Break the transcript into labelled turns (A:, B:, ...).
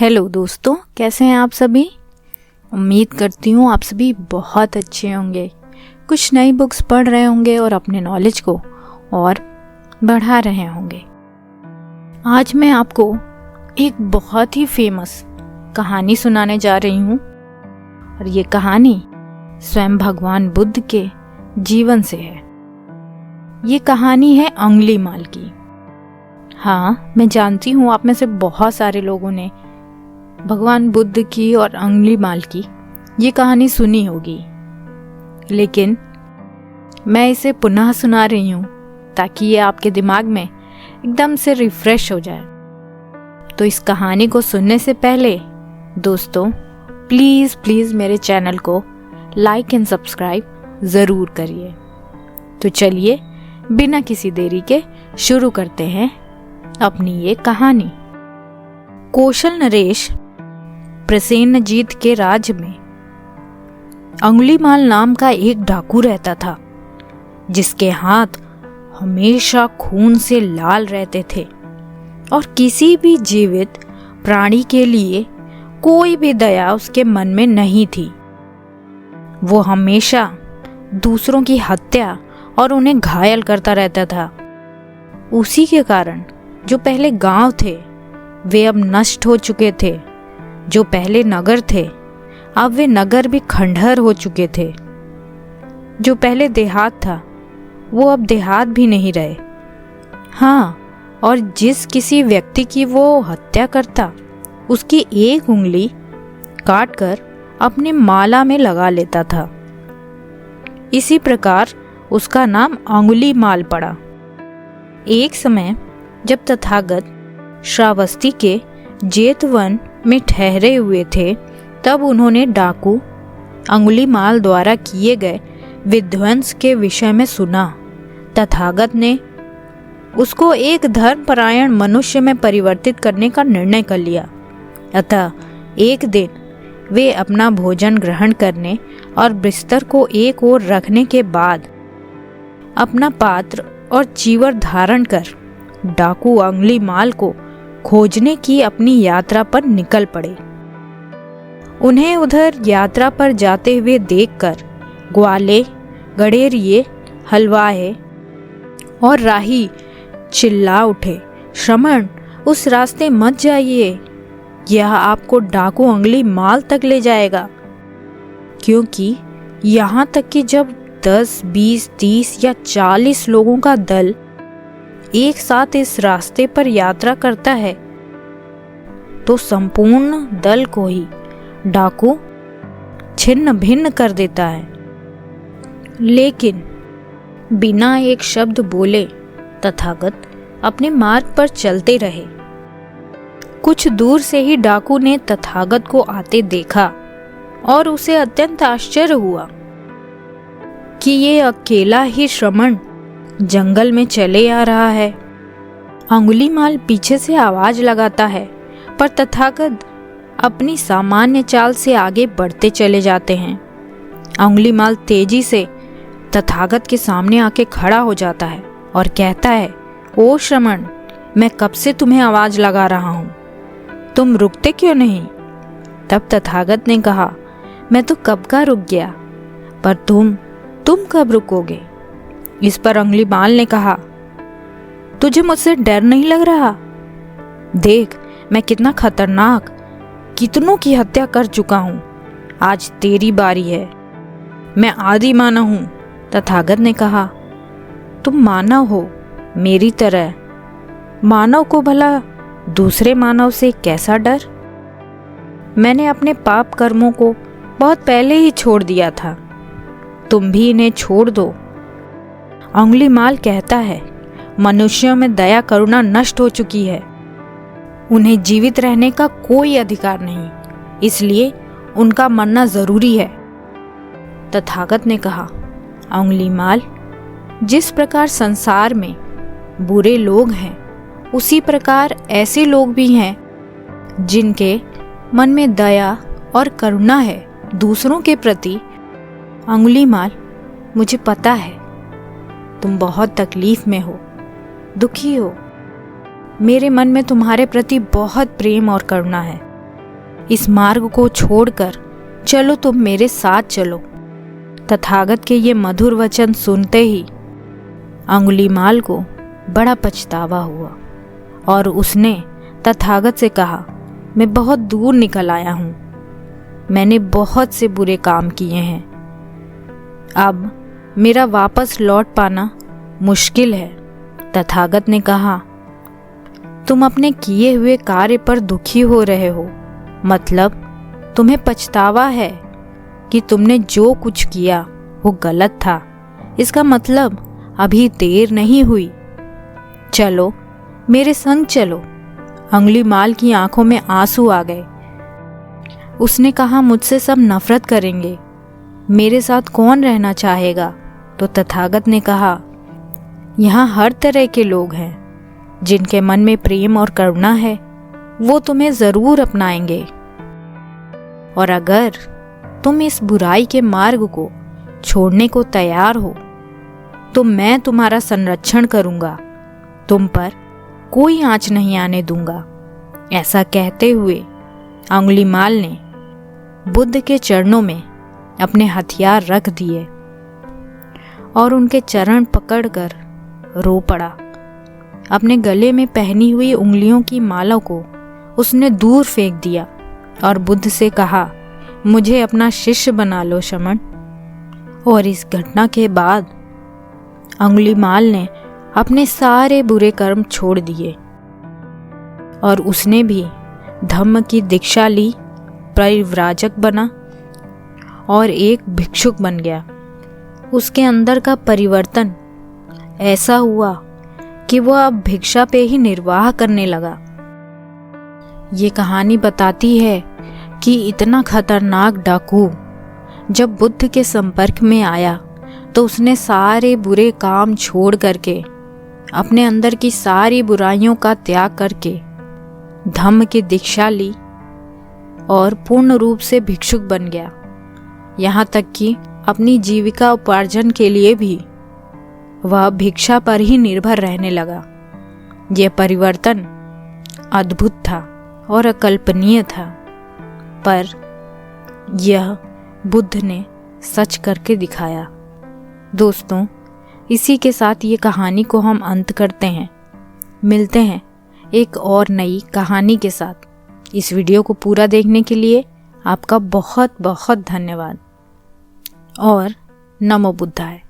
A: Hello दोस्तों, कैसे हैं आप सभी। उम्मीद करती हूँ आप सभी बहुत अच्छे होंगे, कुछ नई बुक्स पढ़ रहे होंगे और अपने नॉलेज को और बढ़ा रहे होंगे। आज मैं आपको एक बहुत ही फेमस कहानी सुनाने जा रही हूँ और ये कहानी स्वयं भगवान बुद्ध के जीवन से है। ये कहानी है अंगुलीमाल की। हाँ, मैं जानती हूँ आप में से बहुत सारे लोगों ने भगवान बुद्ध की और अंगुलीमाल की ये कहानी सुनी होगी, लेकिन मैं इसे पुनः सुना रही हूँ ताकि ये आपके दिमाग में एकदम से रिफ्रेश हो जाए। तो इस कहानी को सुनने से पहले दोस्तों प्लीज़ मेरे चैनल को लाइक एंड सब्सक्राइब ज़रूर करिए। तो चलिए बिना किसी देरी के शुरू करते हैं अपनी ये कहानी। कौशल नरेश प्रसेनजीत के राज्य में अंगुलीमाल नाम का एक डाकू रहता था, जिसके हाथ हमेशा खून से लाल रहते थे और किसी भी जीवित प्राणी के लिए कोई भी दया उसके मन में नहीं थी। वो हमेशा दूसरों की हत्या और उन्हें घायल करता रहता था। उसी के कारण जो पहले गांव थे वे अब नष्ट हो चुके थे, जो पहले नगर थे अब वे नगर भी खंडहर हो चुके थे, जो पहले देहात था वो अब देहात भी नहीं रहे। हाँ, और जिस किसी व्यक्ति की वो हत्या करता उसकी एक उंगली काटकर अपने माला में लगा लेता था। इसी प्रकार उसका नाम अंगुलीमाल पड़ा। एक समय जब तथागत श्रावस्ती के जेतवन में ठहरे हुए थे, तब उन्होंने डाकू अंगुलीमाल द्वारा किए गए विध्वंस के विषय में सुना। तथागत ने उसको एक धर्मपरायण मनुष्य में परिवर्तित करने का निर्णय कर लिया। अतः एक दिन वे अपना भोजन ग्रहण करने और बिस्तर को एक ओर रखने के बाद अपना पात्र और चीवर धारण कर डाकू अंगुलीमाल को खोजने की अपनी यात्रा पर निकल पड़े। उन्हें उधर यात्रा पर जाते हुए देखकर ग्वाले, गडेरिये, हलवाए और राही चिल्ला उठे, श्रमण उस रास्ते मत जाइए, यह आपको डाकू अंगुलीमाल तक ले जाएगा। क्योंकि यहाँ तक कि जब 10, 20, 30 या 40 लोगों का दल एक साथ इस रास्ते पर यात्रा करता है तो संपूर्ण दल को ही डाकू छिन्न भिन्न कर देता है। लेकिन बिना एक शब्द बोले तथागत अपने मार्ग पर चलते रहे। कुछ दूर से ही डाकू ने तथागत को आते देखा और उसे अत्यंत आश्चर्य हुआ कि ये अकेला ही श्रमण जंगल में चले आ रहा है। अंगुलीमाल पीछे से आवाज लगाता है, पर तथागत अपनी सामान्य चाल से आगे बढ़ते चले जाते हैं। अंगुलीमाल तेजी से तथागत के सामने आके खड़ा हो जाता है और कहता है, ओ श्रमण, मैं कब से तुम्हें आवाज लगा रहा हूँ, तुम रुकते क्यों नहीं। तब तथागत ने कहा, मैं तो कब का रुक गया, पर तुम कब रुकोगे। इस पर अंगुलीमाल ने कहा, तुझे मुझसे डर नहीं लग रहा। देख मैं कितना खतरनाक, कितनों की हत्या कर चुका हूँ, आज तेरी बारी है। मैं आदि मानव हूँ। तथागत ने कहा, तुम मानव हो मेरी तरह, मानव को भला दूसरे मानव से कैसा डर। मैंने अपने पाप कर्मों को बहुत पहले ही छोड़ दिया था, तुम भी इन्हें छोड़ दो। अंगुलीमाल कहता है, मनुष्यों में दया करुणा नष्ट हो चुकी है, उन्हें जीवित रहने का कोई अधिकार नहीं, इसलिए उनका मरना जरूरी है। तथागत ने कहा, अंगुलीमाल, जिस प्रकार संसार में बुरे लोग हैं उसी प्रकार ऐसे लोग भी हैं जिनके मन में दया और करुणा है दूसरों के प्रति। अंगुलीमाल, मुझे पता है तुम बहुत तकलीफ में हो, दुखी हो, मेरे मन में तुम्हारे प्रति बहुत प्रेम और करुणा है, इस मार्ग को छोड़कर चलो, तुम मेरे साथ चलो। तथागत के ये मधुर वचन सुनते ही अंगुलीमाल को बड़ा पछतावा हुआ और उसने तथागत से कहा, मैं बहुत दूर निकल आया हूँ, मैंने बहुत से बुरे काम किए हैं, अब मेरा वापस लौट पाना मुश्किल है। तथागत ने कहा, तुम अपने किए हुए कार्य पर दुखी हो रहे हो, मतलब तुम्हें पछतावा है कि तुमने जो कुछ किया वो गलत था। इसका मतलब अभी देर नहीं हुई, चलो मेरे संग चलो। अंगुलीमाल की आंखों में आंसू आ गए। उसने कहा, मुझसे सब नफरत करेंगे, मेरे साथ कौन रहना चाहेगा? तो तथागत ने कहा, यहाँ हर तरह के लोग हैं, जिनके मन में प्रेम और करुणा है वो तुम्हें जरूर अपनाएंगे, और अगर तुम इस बुराई के मार्ग को छोड़ने को तैयार हो तो मैं तुम्हारा संरक्षण करूंगा, तुम पर कोई आंच नहीं आने दूंगा। ऐसा कहते हुए अंगुलीमाल ने बुद्ध के चरणों में अपने हथियार रख दिए और उनके चरण पकड़कर रो पड़ा। अपने गले में पहनी हुई उंगलियों की माला को उसने दूर फेंक दिया और बुद्ध से कहा, मुझे अपना शिष्य बना लो शमन। और इस घटना के बाद अंगुलीमाल ने अपने सारे बुरे कर्म छोड़ दिए और उसने भी धम्म की दीक्षा ली, परिव्राजक बना और एक भिक्षुक बन गया। उसके अंदर का परिवर्तन ऐसा हुआ कि वह अब भिक्षा पे ही निर्वाह करने लगा। ये कहानी बताती है कि इतना खतरनाक डाकू जब बुद्ध के संपर्क में आया तो उसने सारे बुरे काम छोड़ करके अपने अंदर की सारी बुराइयों का त्याग करके धम्म की दीक्षा ली और पूर्ण रूप से भिक्षुक बन गया। यहाँ तक कि अपनी जीविका उपार्जन के लिए भी वह भिक्षा पर ही निर्भर रहने लगा। यह परिवर्तन अद्भुत था और अकल्पनीय था, पर यह बुद्ध ने सच करके दिखाया। दोस्तों, इसी के साथ ये कहानी को हम अंत करते हैं। मिलते हैं एक और नई कहानी के साथ। इस वीडियो को पूरा देखने के लिए आपका बहुत बहुत धन्यवाद और नमो बुद्धाय।